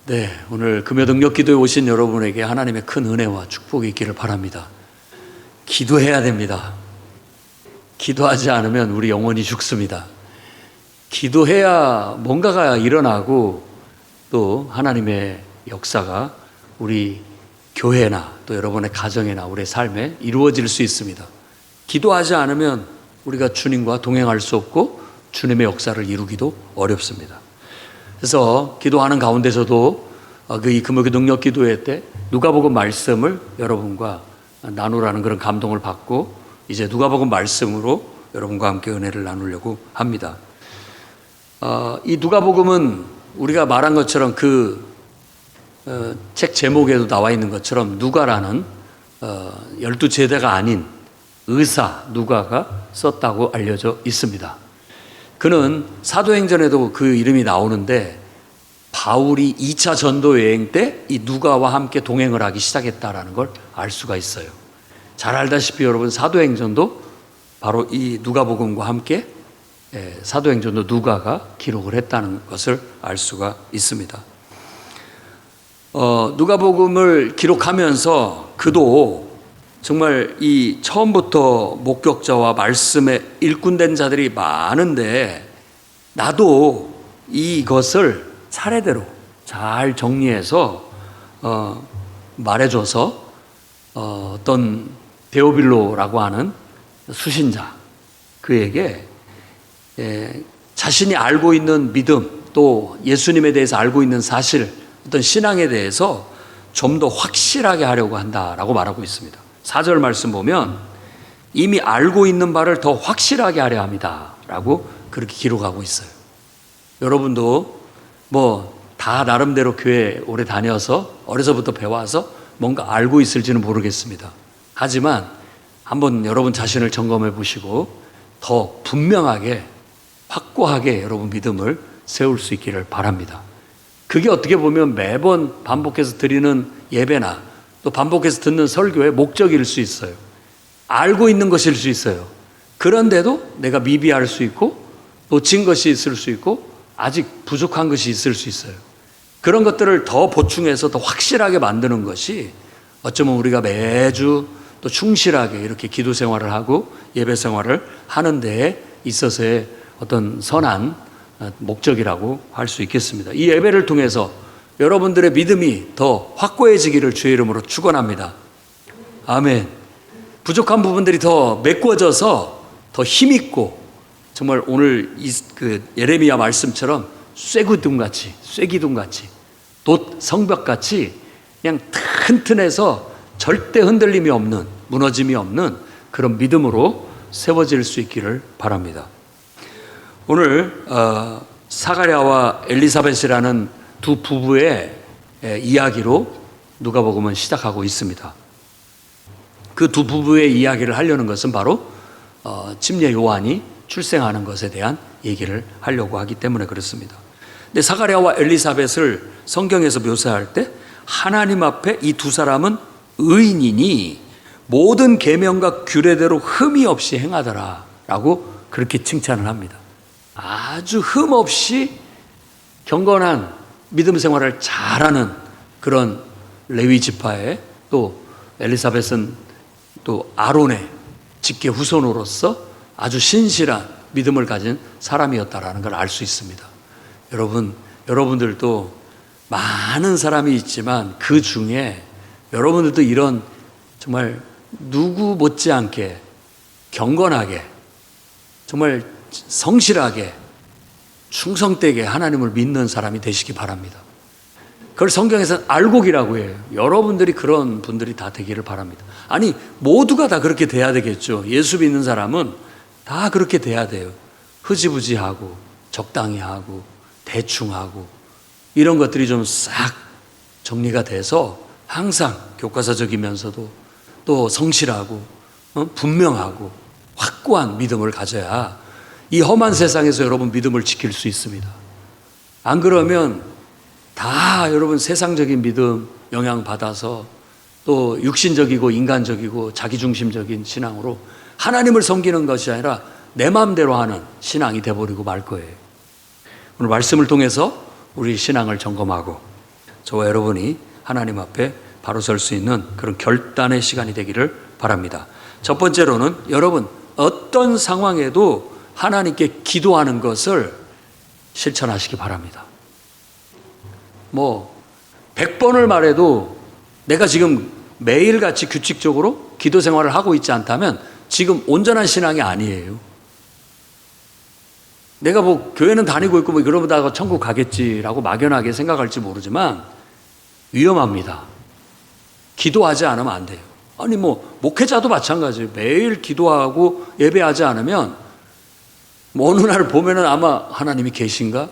네, 오늘 금요 능력 기도에 오신 여러분에게 하나님의 큰 은혜와 축복이 있기를 바랍니다. 기도해야 됩니다. 기도하지 않으면 우리 영혼이 죽습니다. 기도해야 뭔가가 일어나고 또 하나님의 역사가 우리 교회나 또 여러분의 가정이나 우리의 삶에 이루어질 수 있습니다. 기도하지 않으면 우리가 주님과 동행할 수 없고 주님의 역사를 이루기도 어렵습니다. 그래서 기도하는 가운데서도 이 금요 능력 기도회 때 누가복음 말씀을 여러분과 나누라는 그런 감동을 받고 이제 누가복음 말씀으로 여러분과 함께 은혜를 나누려고 합니다. 이 누가복음은 우리가 말한 것처럼 책 제목에도 나와 있는 것처럼 누가라는 12제자가 아닌 의사 누가가 썼다고 알려져 있습니다. 그는 사도행전에도 그 이름이 나오는데 바울이 2차 전도 여행 때 이 누가와 함께 동행을 하기 시작했다라는 걸 알 수가 있어요. 잘 알다시피 여러분 사도행전도 바로 이 누가복음과 함께 사도행전도 누가가 기록을 했다는 것을 알 수가 있습니다. 누가복음을 기록하면서 그도 정말 이 처음부터 목격자와 말씀에 일꾼된 자들이 많은데 나도 이것을 차례대로 잘 정리해서 말해줘서 어떤 데오빌로라고 하는 수신자 그에게 자신이 알고 있는 믿음 또 예수님에 대해서 알고 있는 사실 어떤 신앙에 대해서 좀 더 확실하게 하려고 한다라고 말하고 있습니다. 4절 말씀 보면 이미 알고 있는 바를 더 확실하게 하려 합니다 라고 그렇게 기록하고 있어요. 여러분도 다 나름대로 교회 오래 다녀서 어려서부터 배워서 뭔가 알고 있을지는 모르겠습니다. 하지만 한번 여러분 자신을 점검해 보시고 더 분명하게 확고하게 여러분 믿음을 세울 수 있기를 바랍니다. 그게 어떻게 보면 매번 반복해서 드리는 예배나 또 반복해서 듣는 설교의 목적일 수 있어요. 알고 있는 것일 수 있어요. 그런데도 내가 미비할 수 있고 놓친 것이 있을 수 있고 아직 부족한 것이 있을 수 있어요. 그런 것들을 더 보충해서 더 확실하게 만드는 것이 어쩌면 우리가 매주 또 충실하게 이렇게 기도 생활을 하고 예배 생활을 하는 데에 있어서의 어떤 선한 목적이라고 할 수 있겠습니다. 이 예배를 통해서 여러분들의 믿음이 더 확고해지기를 주의 이름으로 축원합니다. 아멘. 부족한 부분들이 더 메꿔져서 더 힘있고 정말 오늘 예레미야 말씀처럼 쇠기둥같이 돛 성벽같이 그냥 튼튼해서 절대 흔들림이 없는 무너짐이 없는 그런 믿음으로 세워질 수 있기를 바랍니다. 오늘 사가랴와 엘리사벳이라는 두 부부의 이야기로 누가복음은 시작하고 있습니다. 그 두 부부의 이야기를 하려는 것은 바로 침례 요한이 출생하는 것에 대한 얘기를 하려고 하기 때문에 그렇습니다. 근데 사가랴와 엘리사벳을 성경에서 묘사할 때 하나님 앞에 이 두 사람은 의인이니 모든 계명과 규례대로 흠이 없이 행하더라라고 그렇게 칭찬을 합니다. 아주 흠 없이 경건한 믿음 생활을 잘하는 그런 레위 지파의 또 엘리사벳은 또 아론의 직계 후손으로서 아주 신실한 믿음을 가진 사람이었다라는 걸 알 수 있습니다. 여러분들도 많은 사람이 있지만 그 중에 여러분들도 이런 정말 누구 못지않게 경건하게 정말 성실하게 충성되게 하나님을 믿는 사람이 되시기 바랍니다. 그걸 성경에서는 알곡이라고 해요. 여러분들이 그런 분들이 다 되기를 바랍니다. 아니 모두가 다 그렇게 돼야 되겠죠. 예수 믿는 사람은 다 그렇게 돼야 돼요. 흐지부지하고 적당히 하고 대충 하고 이런 것들이 좀 싹 정리가 돼서 항상 교과서적이면서도 또 성실하고 분명하고 확고한 믿음을 가져야 이 험한 세상에서 여러분 믿음을 지킬 수 있습니다. 안 그러면 다 여러분 세상적인 믿음 영향받아서 또 육신적이고 인간적이고 자기중심적인 신앙으로 하나님을 섬기는 것이 아니라 내 마음대로 하는 신앙이 돼버리고 말 거예요. 오늘 말씀을 통해서 우리 신앙을 점검하고 저와 여러분이 하나님 앞에 바로 설 수 있는 그런 결단의 시간이 되기를 바랍니다. 첫 번째로는 여러분 어떤 상황에도 하나님께 기도하는 것을 실천하시기 바랍니다. 100번을 말해도 내가 지금 매일같이 규칙적으로 기도 생활을 하고 있지 않다면 지금 온전한 신앙이 아니에요. 내가 교회는 다니고 있고 그러다가 천국 가겠지라고 막연하게 생각할지 모르지만 위험합니다. 기도하지 않으면 안 돼요. 아니 목회자도 마찬가지예요. 매일 기도하고 예배하지 않으면 어느 날 보면은 아마 하나님이 계신가?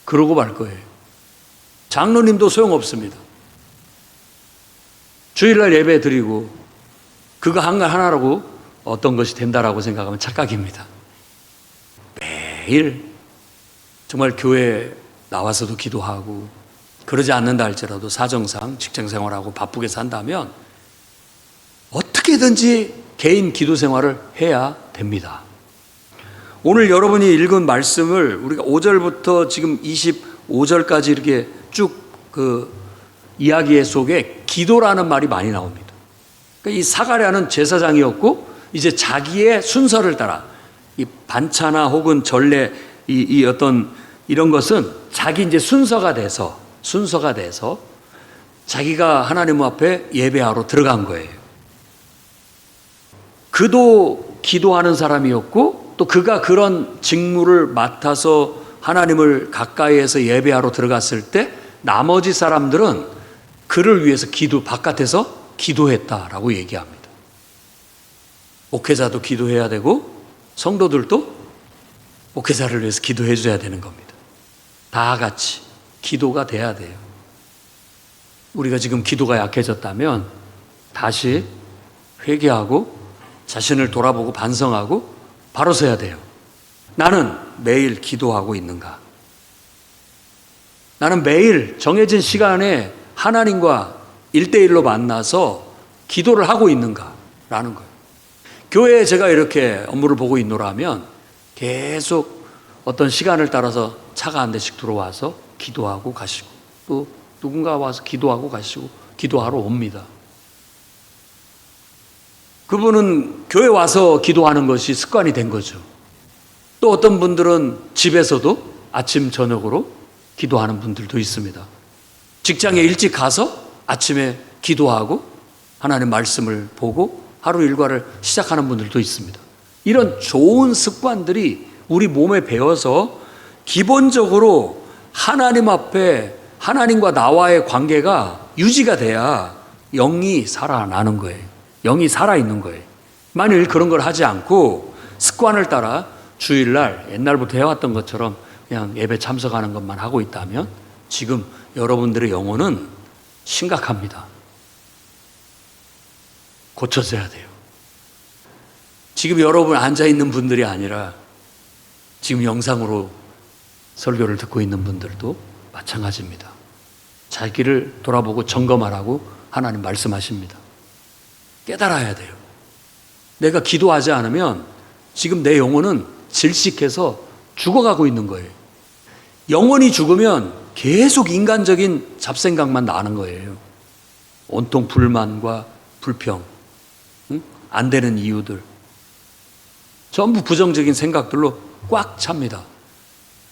그러고 말 거예요. 장로님도 소용없습니다. 주일날 예배 드리고 그거 하나라고 어떤 것이 된다라고 생각하면 착각입니다. 매일 정말 교회에 나와서도 기도하고 그러지 않는다 할지라도 사정상 직장생활하고 바쁘게 산다면 어떻게든지 개인 기도 생활을 해야 됩니다. 오늘 여러분이 읽은 말씀을 우리가 5절부터 지금 25절까지 이렇게 쭉 이야기 속에 기도라는 말이 많이 나옵니다. 그러니까 이 사가랴는 제사장이었고 이제 자기의 순서를 따라 이 반차나 혹은 전례 이 어떤 이런 것은 자기 이제 순서가 돼서 자기가 하나님 앞에 예배하러 들어간 거예요. 그도 기도하는 사람이었고 또 그가 그런 직무를 맡아서 하나님을 가까이에서 예배하러 들어갔을 때 나머지 사람들은 그를 위해서 바깥에서 기도했다라고 얘기합니다. 목회자도 기도해야 되고 성도들도 목회자를 위해서 기도해 줘야 되는 겁니다. 다 같이 기도가 돼야 돼요. 우리가 지금 기도가 약해졌다면 다시 회개하고 자신을 돌아보고 반성하고 바로 서야 돼요. 나는 매일 기도하고 있는가? 나는 매일 정해진 시간에 하나님과 1대1로 만나서 기도를 하고 있는가? 라는 거예요. 교회에 제가 이렇게 업무를 보고 있노라면 계속 어떤 시간을 따라서 차가 한 대씩 들어와서 기도하고 가시고 또 누군가 와서 기도하고 가시고 기도하러 옵니다. 그분은 교회 와서 기도하는 것이 습관이 된 거죠. 또 어떤 분들은 집에서도 아침 저녁으로 기도하는 분들도 있습니다. 직장에 일찍 가서 아침에 기도하고 하나님 말씀을 보고 하루 일과를 시작하는 분들도 있습니다. 이런 좋은 습관들이 우리 몸에 배어서 기본적으로 하나님 앞에 하나님과 나와의 관계가 유지가 돼야 영이 살아나는 거예요. 영이 살아있는 거예요. 만일 그런 걸 하지 않고 습관을 따라 주일날 옛날부터 해왔던 것처럼 그냥 예배 참석하는 것만 하고 있다면 지금 여러분들의 영혼은 심각합니다. 고쳐져야 돼요. 지금 여러분 앉아있는 분들이 아니라 지금 영상으로 설교를 듣고 있는 분들도 마찬가지입니다. 자기를 돌아보고 점검하라고 하나님 말씀하십니다. 깨달아야 돼요. 내가 기도하지 않으면 지금 내 영혼은 질식해서 죽어가고 있는 거예요. 영혼이 죽으면 계속 인간적인 잡생각만 나는 거예요. 온통 불만과 불평, 안 되는 이유들, 전부 부정적인 생각들로 꽉 찹니다.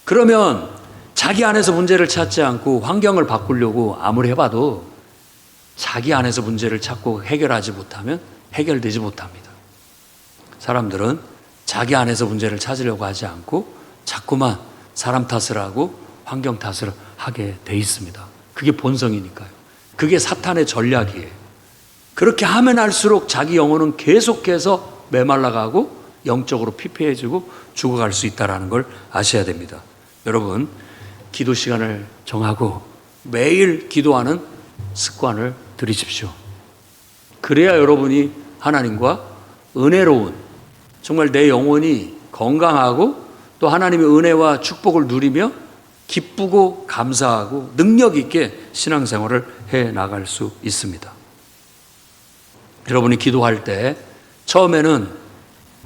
그러면 자기 안에서 문제를 찾지 않고 환경을 바꾸려고 아무리 해봐도 자기 안에서 문제를 찾고 해결하지 못하면 해결되지 못합니다. 사람들은 자기 안에서 문제를 찾으려고 하지 않고 자꾸만 사람 탓을 하고 환경 탓을 하게 돼 있습니다. 그게 본성이니까요. 그게 사탄의 전략이에요. 그렇게 하면 할수록 자기 영혼은 계속해서 메말라가고 영적으로 피폐해지고 죽어갈 수 있다는 걸 아셔야 됩니다. 여러분, 기도 시간을 정하고 매일 기도하는 습관을 들이십시오. 그래야 여러분이 하나님과 은혜로운, 정말 내 영혼이 건강하고 또 하나님의 은혜와 축복을 누리며 기쁘고 감사하고 능력 있게 신앙생활을 해 나갈 수 있습니다. 여러분이 기도할 때 처음에는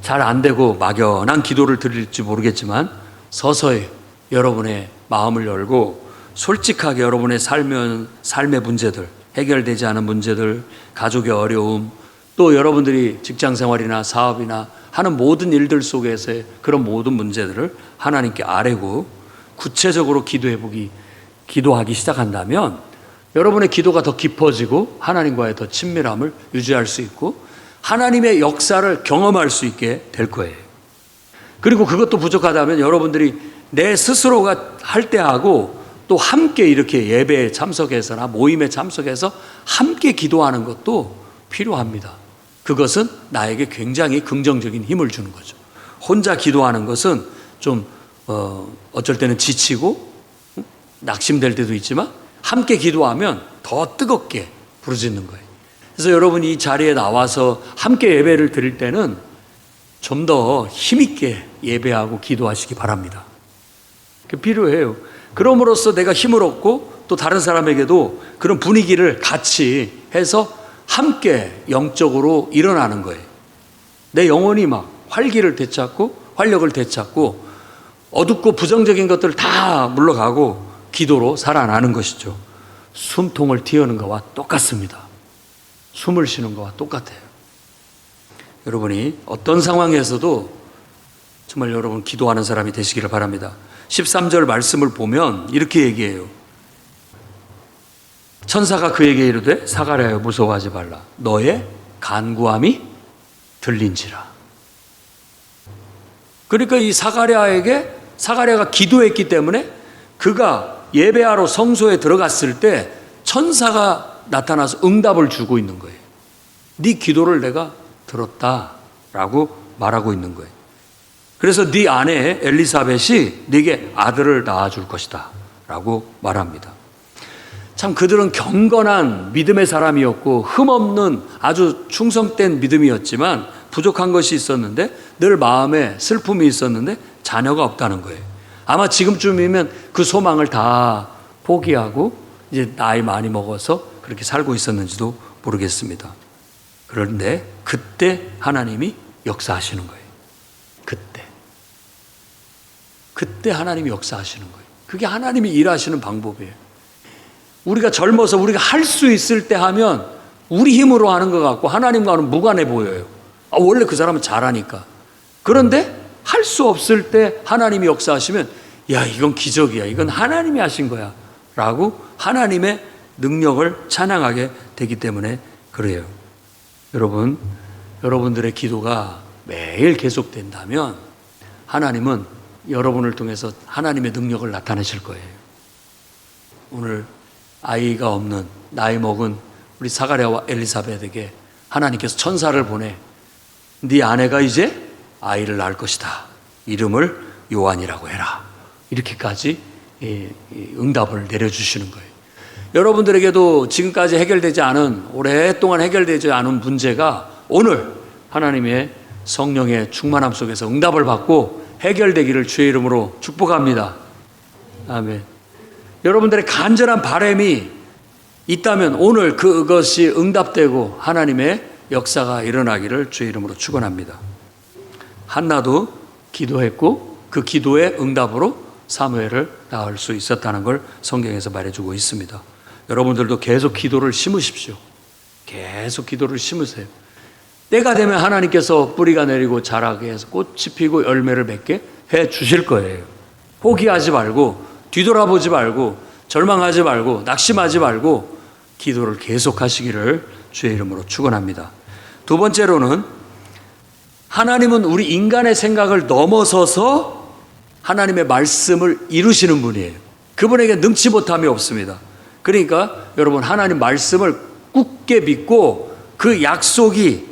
잘 안 되고 막연한 기도를 드릴지 모르겠지만 서서히 여러분의 마음을 열고 솔직하게 여러분의 삶의 문제들, 해결되지 않은 문제들, 가족의 어려움, 또 여러분들이 직장 생활이나 사업이나 하는 모든 일들 속에서의 그런 모든 문제들을 하나님께 아뢰고 구체적으로 기도하기 시작한다면 여러분의 기도가 더 깊어지고 하나님과의 더 친밀함을 유지할 수 있고 하나님의 역사를 경험할 수 있게 될 거예요. 그리고 그것도 부족하다면 여러분들이 내 스스로가 할 때하고 또 함께 이렇게 예배에 참석해서나 모임에 참석해서 함께 기도하는 것도 필요합니다. 그것은 나에게 굉장히 긍정적인 힘을 주는 거죠. 혼자 기도하는 것은 좀 어쩔 때는 지치고 낙심될 때도 있지만 함께 기도하면 더 뜨겁게 부르짖는 거예요. 그래서 여러분이 이 자리에 나와서 함께 예배를 드릴 때는 좀 더 힘있게 예배하고 기도하시기 바랍니다. 그게 필요해요. 그럼으로써 내가 힘을 얻고 또 다른 사람에게도 그런 분위기를 같이 해서 함께 영적으로 일어나는 거예요. 내 영혼이 막 활기를 되찾고 활력을 되찾고 어둡고 부정적인 것들을 다 물러가고 기도로 살아나는 것이죠. 숨통을 틔우는 것과 똑같습니다. 숨을 쉬는 것과 똑같아요. 여러분이 어떤 상황에서도 정말 여러분 기도하는 사람이 되시기를 바랍니다. 13절 말씀을 보면 이렇게 얘기해요. 천사가 그에게 이르되 사가랴여 무서워하지 말라. 너의 간구함이 들린지라. 그러니까 이 사가랴가 기도했기 때문에 그가 예배하러 성소에 들어갔을 때 천사가 나타나서 응답을 주고 있는 거예요. 네 기도를 내가 들었다라고 말하고 있는 거예요. 그래서 네 아내 엘리사벳이 네게 아들을 낳아줄 것이다 라고 말합니다. 참 그들은 경건한 믿음의 사람이었고 흠없는 아주 충성된 믿음이었지만 부족한 것이 있었는데 늘 마음에 슬픔이 있었는데 자녀가 없다는 거예요. 아마 지금쯤이면 그 소망을 다 포기하고 이제 나이 많이 먹어서 그렇게 살고 있었는지도 모르겠습니다. 그런데 그때 하나님이 역사하시는 거예요. 그때 하나님이 역사하시는 거예요. 그게 하나님이 일하시는 방법이에요. 우리가 젊어서 우리가 할 수 있을 때 하면 우리 힘으로 하는 것 같고 하나님과는 무관해 보여요. 원래 그 사람은 잘하니까. 그런데 할 수 없을 때 하나님이 역사하시면 야, 이건 기적이야. 이건 하나님이 하신 거야. 라고 하나님의 능력을 찬양하게 되기 때문에 그래요. 여러분들의 기도가 매일 계속된다면 하나님은 여러분을 통해서 하나님의 능력을 나타내실 거예요. 오늘 아이가 없는 나이 먹은 우리 사가랴와 엘리사벳에게 하나님께서 천사를 보내 네 아내가 이제 아이를 낳을 것이다. 이름을 요한이라고 해라. 이렇게까지 응답을 내려주시는 거예요. 여러분들에게도 지금까지 해결되지 않은 오랫동안 해결되지 않은 문제가 오늘 하나님의 성령의 충만함 속에서 응답을 받고 해결되기를 주의 이름으로 축복합니다. 아멘. 여러분들의 간절한 바람이 있다면 오늘 그것이 응답되고 하나님의 역사가 일어나기를 주의 이름으로 축원합니다. 한나도 기도했고 그 기도의 응답으로 사무엘을 낳을 수 있었다는 걸 성경에서 말해주고 있습니다. 여러분들도 계속 기도를 심으십시오. 계속 기도를 심으세요. 때가 되면 하나님께서 뿌리가 내리고 자라게 해서 꽃이 피고 열매를 맺게 해 주실 거예요. 포기하지 말고 뒤돌아보지 말고 절망하지 말고 낙심하지 말고 기도를 계속하시기를 주의 이름으로 축원합니다. 두 번째로는 하나님은 우리 인간의 생각을 넘어서서 하나님의 말씀을 이루시는 분이에요. 그분에게 능치 못함이 없습니다. 그러니까 여러분 하나님 말씀을 굳게 믿고 그 약속을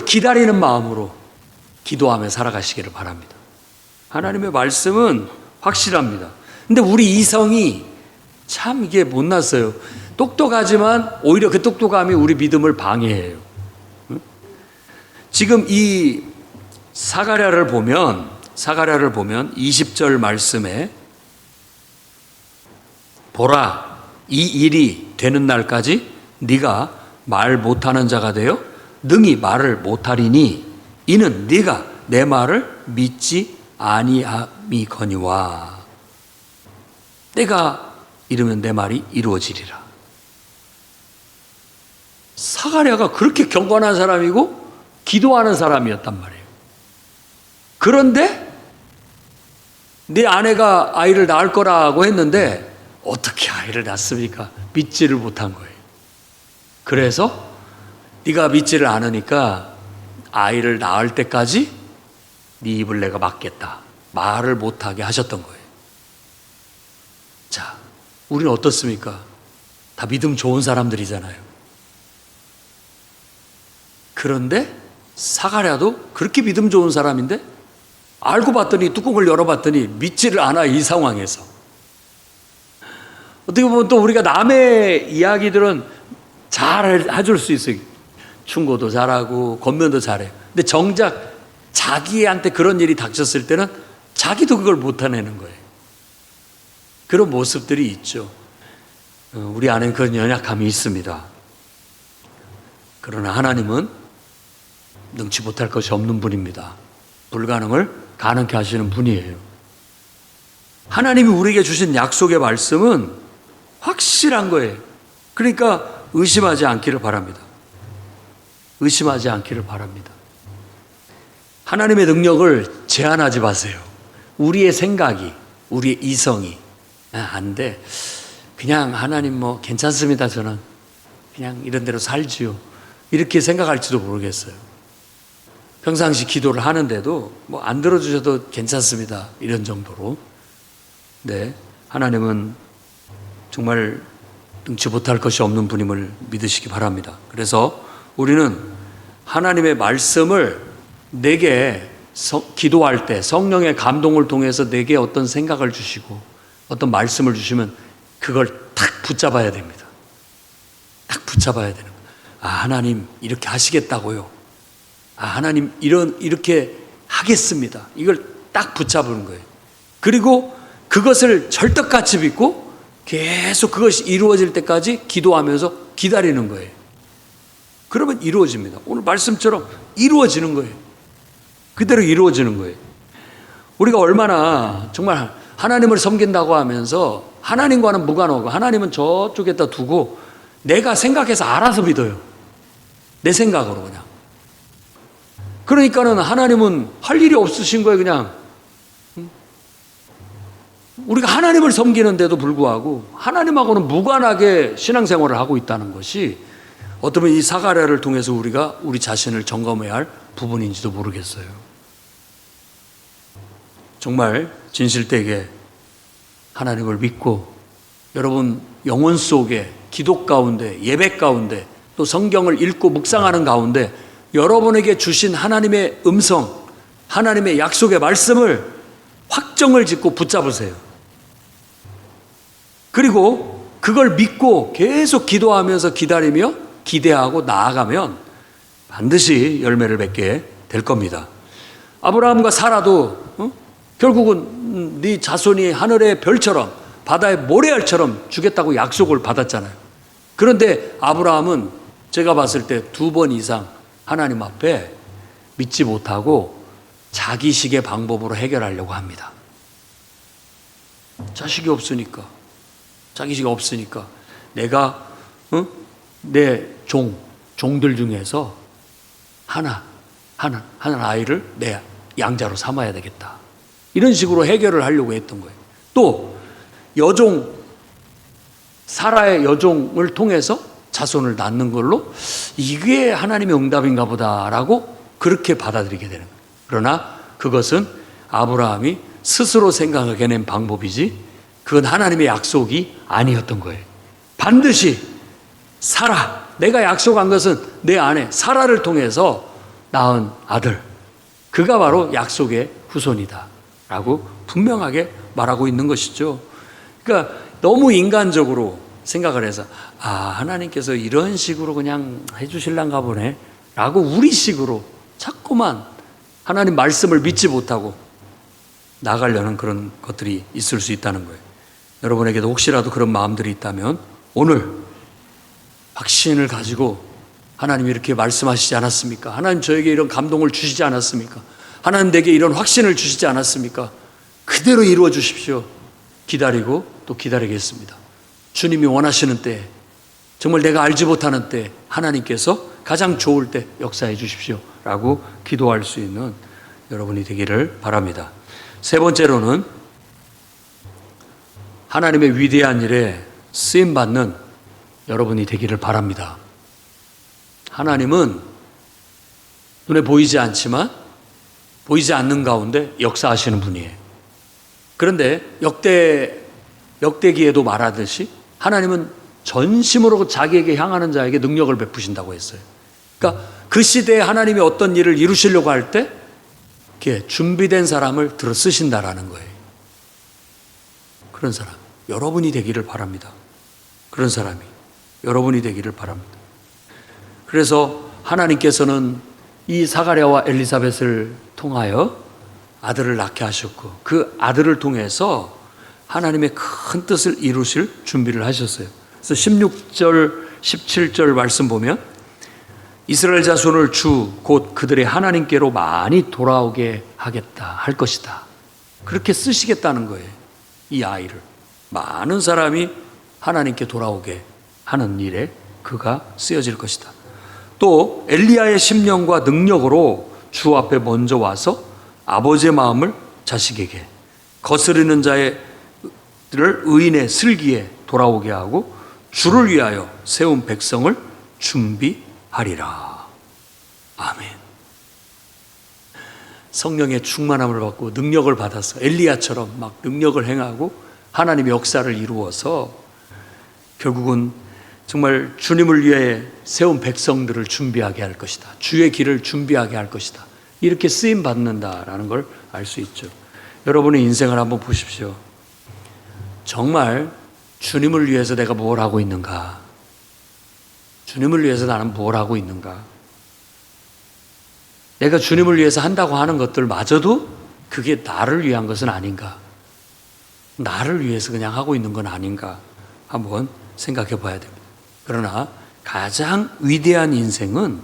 기다리는 마음으로 기도하며 살아가시기를 바랍니다. 하나님의 말씀은 확실합니다. 근데 우리 이성이 참 이게 못났어요. 똑똑하지만 오히려 그 똑똑함이 우리 믿음을 방해해요. 지금 이 사가랴를 보면 20절 말씀에 보라 이 일이 되는 날까지 네가 말 못하는 자가 되어 능히 말을 못하리니 이는 네가 내 말을 믿지 아니함이거니와. 때가 이르면 내 말이 이루어지리라. 사가랴가 그렇게 경건한 사람이고 기도하는 사람이었단 말이에요. 그런데 네 아내가 아이를 낳을 거라고 했는데 어떻게 아이를 낳습니까? 믿지를 못한 거예요. 그래서 네가 믿지를 않으니까 아이를 낳을 때까지 네 입을 내가 막겠다. 말을 못하게 하셨던 거예요. 자, 우리는 어떻습니까? 다 믿음 좋은 사람들이잖아요. 그런데 사가랴도 그렇게 믿음 좋은 사람인데 알고 봤더니 뚜껑을 열어봤더니 믿지를 않아. 이 상황에서 어떻게 보면 또 우리가 남의 이야기들은 잘 해줄 수 있어요. 충고도 잘하고 겉면도 잘해요. 근데 정작 자기한테 그런 일이 닥쳤을 때는 자기도 그걸 못해내는 거예요. 그런 모습들이 있죠. 우리 안에는 그런 연약함이 있습니다. 그러나 하나님은 능치 못할 것이 없는 분입니다. 불가능을 가능케 하시는 분이에요. 하나님이 우리에게 주신 약속의 말씀은 확실한 거예요. 그러니까 의심하지 않기를 바랍니다. 의심하지 않기를 바랍니다. 하나님의 능력을 제한하지 마세요. 우리의 생각이, 우리의 이성이 안 돼. 그냥 하나님 뭐 괜찮습니다. 저는 그냥 이런 대로 살지요. 이렇게 생각할지도 모르겠어요. 평상시 기도를 하는데도 뭐 안 들어주셔도 괜찮습니다. 이런 정도로. 네, 하나님은 정말 능치 못할 것이 없는 분임을 믿으시기 바랍니다. 그래서 우리는 하나님의 말씀을 내게 기도할 때 성령의 감동을 통해서 내게 어떤 생각을 주시고 어떤 말씀을 주시면 그걸 딱 붙잡아야 됩니다. 딱 붙잡아야 되는 거예요. 아, 하나님 이렇게 하시겠다고요. 아, 하나님 이렇게 하겠습니다. 이걸 딱 붙잡는 거예요. 그리고 그것을 절떡같이 믿고 계속 그것이 이루어질 때까지 기도하면서 기다리는 거예요. 그러면 이루어집니다. 오늘 말씀처럼 이루어지는 거예요. 그대로 이루어지는 거예요. 우리가 얼마나 정말 하나님을 섬긴다고 하면서 하나님과는 무관하고 하나님은 저쪽에다 두고 내가 생각해서 알아서 믿어요. 내 생각으로 그냥. 그러니까는 하나님은 할 일이 없으신 거예요, 그냥. 우리가 하나님을 섬기는데도 불구하고 하나님하고는 무관하게 신앙생활을 하고 있다는 것이 어쩌면 이 사가랴를 통해서 우리가 우리 자신을 점검해야 할 부분인지도 모르겠어요. 정말 진실되게 하나님을 믿고 여러분 영혼 속에 기도 가운데 예배 가운데 또 성경을 읽고 묵상하는 가운데 여러분에게 주신 하나님의 음성, 하나님의 약속의 말씀을 확정을 짓고 붙잡으세요. 그리고 그걸 믿고 계속 기도하면서 기다리며 기대하고 나아가면 반드시 열매를 맺게 될 겁니다. 아브라함과 사라도 결국은 네 자손이 하늘의 별처럼 바다의 모래알처럼 주겠다고 약속을 받았잖아요. 그런데 아브라함은 제가 봤을 때 2번 이상 하나님 앞에 믿지 못하고 자기식의 방법으로 해결하려고 합니다. 자식이 없으니까, 자기식이 없으니까 내가 내 종들 중에서 하나 아이를 내 양자로 삼아야 되겠다. 이런 식으로 해결을 하려고 했던 거예요. 또 여종 사라의 여종을 통해서 자손을 낳는 걸로 이게 하나님의 응답인가 보다라고 그렇게 받아들이게 되는 거예요. 그러나 그것은 아브라함이 스스로 생각해낸 방법이지 그건 하나님의 약속이 아니었던 거예요. 반드시 사라, 내가 약속한 것은 내 아내 사라를 통해서 낳은 아들, 그가 바로 약속의 후손이다 라고 분명하게 말하고 있는 것이죠. 그러니까 너무 인간적으로 생각을 해서 하나님께서 이런 식으로 그냥 해주실란가 보네 라고 우리식으로 자꾸만 하나님 말씀을 믿지 못하고 나가려는 그런 것들이 있을 수 있다는 거예요. 여러분에게도 혹시라도 그런 마음들이 있다면 오늘 확신을 가지고 하나님이 이렇게 말씀하시지 않았습니까? 하나님 저에게 이런 감동을 주시지 않았습니까? 하나님 내게 이런 확신을 주시지 않았습니까? 그대로 이루어 주십시오. 기다리고 또 기다리겠습니다. 주님이 원하시는 때, 정말 내가 알지 못하는 때 하나님께서 가장 좋을 때 역사해 주십시오 라고 기도할 수 있는 여러분이 되기를 바랍니다. 세 번째로는 하나님의 위대한 일에 쓰임받는 여러분이 되기를 바랍니다. 하나님은 눈에 보이지 않지만 보이지 않는 가운데 역사하시는 분이에요. 그런데 역대기에도 말하듯이 하나님은 전심으로 자기에게 향하는 자에게 능력을 베푸신다고 했어요. 그러니까 그 시대에 하나님이 어떤 일을 이루시려고 할 때 이렇게 준비된 사람을 들어 쓰신다라는 거예요. 그런 사람, 여러분이 되기를 바랍니다. 그런 사람이 여러분이 되기를 바랍니다. 그래서 하나님께서는 이 사가랴와 엘리사벳을 통하여 아들을 낳게 하셨고 그 아들을 통해서 하나님의 큰 뜻을 이루실 준비를 하셨어요. 그래서 16절, 17절 말씀 보면 이스라엘 자손을 주 곧 그들의 하나님께로 많이 돌아오게 하겠다 할 것이다. 그렇게 쓰시겠다는 거예요. 이 아이를 많은 사람이 하나님께 돌아오게 하는 일에 그가 쓰여질 것이다. 또 엘리야의 심령과 능력으로 주 앞에 먼저 와서 아버지의 마음을 자식에게 거스르는 자들을 의인의 슬기에 돌아오게 하고 주를 위하여 세운 백성을 준비하리라. 아멘. 성령의 충만함을 받고 능력을 받아서 엘리야처럼 막 능력을 행하고 하나님의 역사를 이루어서 결국은 정말 주님을 위해 세운 백성들을 준비하게 할 것이다. 주의 길을 준비하게 할 것이다. 이렇게 쓰임 받는다라는 걸 알 수 있죠. 여러분의 인생을 한번 보십시오. 정말 주님을 위해서 내가 뭘 하고 있는가? 주님을 위해서 나는 뭘 하고 있는가? 내가 주님을 위해서 한다고 하는 것들마저도 그게 나를 위한 것은 아닌가? 나를 위해서 그냥 하고 있는 건 아닌가? 한번 생각해 봐야 됩니다. 그러나 가장 위대한 인생은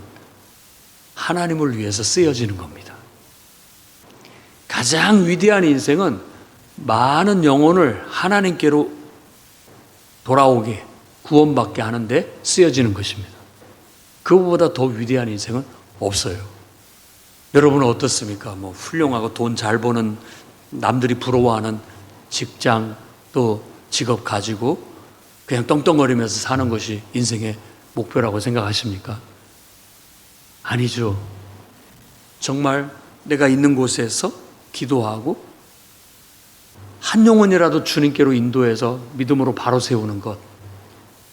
하나님을 위해서 쓰여지는 겁니다. 가장 위대한 인생은 많은 영혼을 하나님께로 돌아오게 구원받게 하는데 쓰여지는 것입니다. 그거보다 더 위대한 인생은 없어요. 여러분은 어떻습니까? 뭐 훌륭하고 돈 잘 버는 남들이 부러워하는 직장 또 직업 가지고 그냥 떵떵거리면서 사는 것이 인생의 목표라고 생각하십니까? 아니죠. 정말 내가 있는 곳에서 기도하고 한 영혼이라도 주님께로 인도해서 믿음으로 바로 세우는 것,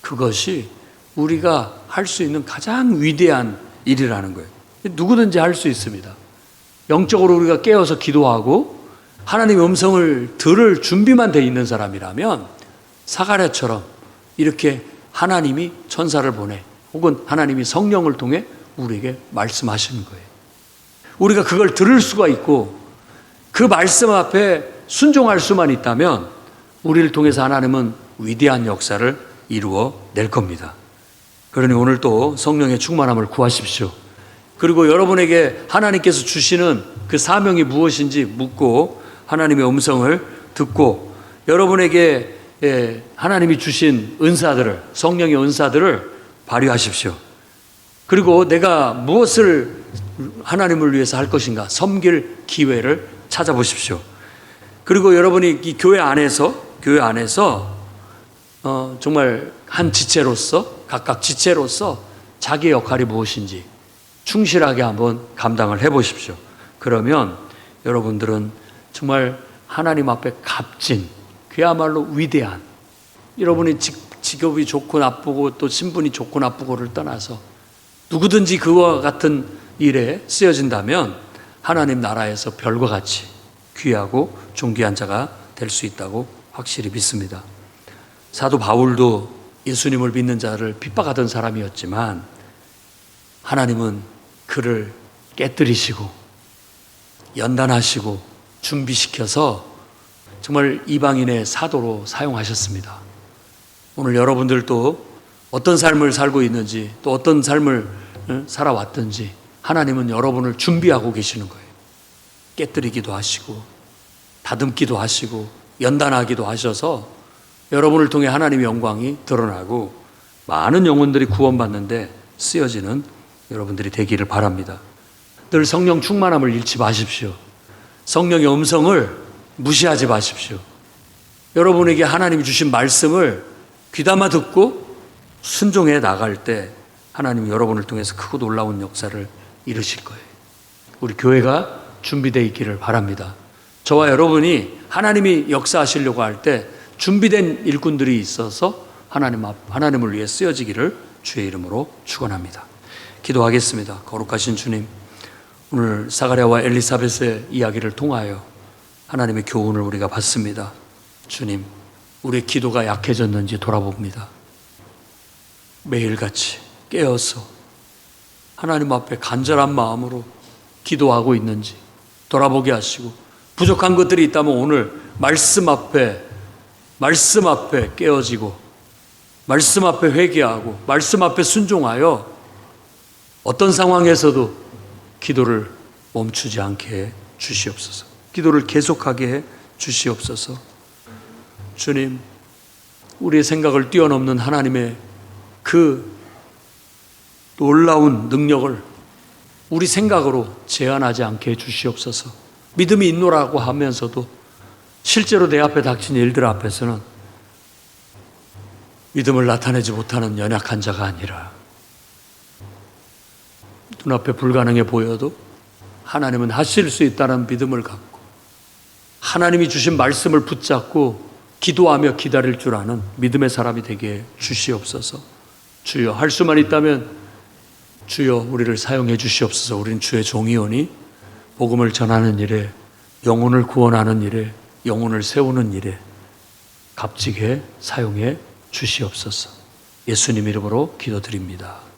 그것이 우리가 할 수 있는 가장 위대한 일이라는 거예요. 누구든지 할 수 있습니다. 영적으로 우리가 깨어서 기도하고 하나님의 음성을 들을 준비만 돼 있는 사람이라면 사가랴처럼 이렇게 하나님이 천사를 보내 혹은 하나님이 성령을 통해 우리에게 말씀하시는 거예요. 우리가 그걸 들을 수가 있고 그 말씀 앞에 순종할 수만 있다면 우리를 통해서 하나님은 위대한 역사를 이루어 낼 겁니다. 그러니 오늘 또 성령의 충만함을 구하십시오. 그리고 여러분에게 하나님께서 주시는 그 사명이 무엇인지 묻고 하나님의 음성을 듣고 여러분에게 하나님이 주신 은사들을, 성령의 은사들을 발휘하십시오. 그리고 내가 무엇을 하나님을 위해서 할 것인가 섬길 기회를 찾아보십시오. 그리고 여러분이 이 교회 안에서 정말 한 지체로서 각각 지체로서 자기의 역할이 무엇인지 충실하게 한번 감당을 해보십시오. 그러면 여러분들은 정말 하나님 앞에 값진 그야말로 위대한 여러분의 직업이 좋고 나쁘고 또 신분이 좋고 나쁘고를 떠나서 누구든지 그와 같은 일에 쓰여진다면 하나님 나라에서 별과 같이 귀하고 존귀한 자가 될 수 있다고 확실히 믿습니다. 사도 바울도 예수님을 믿는 자를 핍박하던 사람이었지만 하나님은 그를 깨뜨리시고 연단하시고 준비시켜서 정말 이방인의 사도로 사용하셨습니다. 오늘 여러분들도 어떤 삶을 살고 있는지 또 어떤 삶을 살아왔든지 하나님은 여러분을 준비하고 계시는 거예요. 깨뜨리기도 하시고 다듬기도 하시고 연단하기도 하셔서 여러분을 통해 하나님의 영광이 드러나고 많은 영혼들이 구원받는데 쓰여지는 여러분들이 되기를 바랍니다. 늘 성령 충만함을 잃지 마십시오. 성령의 음성을 무시하지 마십시오. 여러분에게 하나님이 주신 말씀을 귀담아 듣고 순종해 나갈 때 하나님이 여러분을 통해서 크고 놀라운 역사를 이루실 거예요. 우리 교회가 준비되어 있기를 바랍니다. 저와 여러분이 하나님이 역사하시려고 할 때 준비된 일꾼들이 있어서 하나님을 위해 쓰여지기를 주의 이름으로 축원합니다. 기도하겠습니다. 거룩하신 주님, 오늘 사가랴와 엘리사벳의 이야기를 통하여 하나님의 교훈을 우리가 받습니다. 주님, 우리의 기도가 약해졌는지 돌아봅니다. 매일같이 깨어서 하나님 앞에 간절한 마음으로 기도하고 있는지 돌아보게 하시고, 부족한 것들이 있다면 오늘 말씀 앞에 깨어지고 말씀 앞에 회개하고 말씀 앞에 순종하여 어떤 상황에서도 기도를 멈추지 않게 해 주시옵소서. 기도를 계속하게 해 주시옵소서. 주님, 우리의 생각을 뛰어넘는 하나님의 그 놀라운 능력을 우리 생각으로 제한하지 않게 해 주시옵소서. 믿음이 있노라고 하면서도 실제로 내 앞에 닥친 일들 앞에서는 믿음을 나타내지 못하는 연약한 자가 아니라, 눈앞에 불가능해 보여도 하나님은 하실 수 있다는 믿음을 갖고 하나님이 주신 말씀을 붙잡고 기도하며 기다릴 줄 아는 믿음의 사람이 되게 주시옵소서. 주여, 할 수만 있다면 주여 우리를 사용해 주시옵소서. 우리는 주의 종이오니 복음을 전하는 일에, 영혼을 구원하는 일에, 영혼을 세우는 일에 값지게 사용해 주시옵소서. 예수님 이름으로 기도드립니다.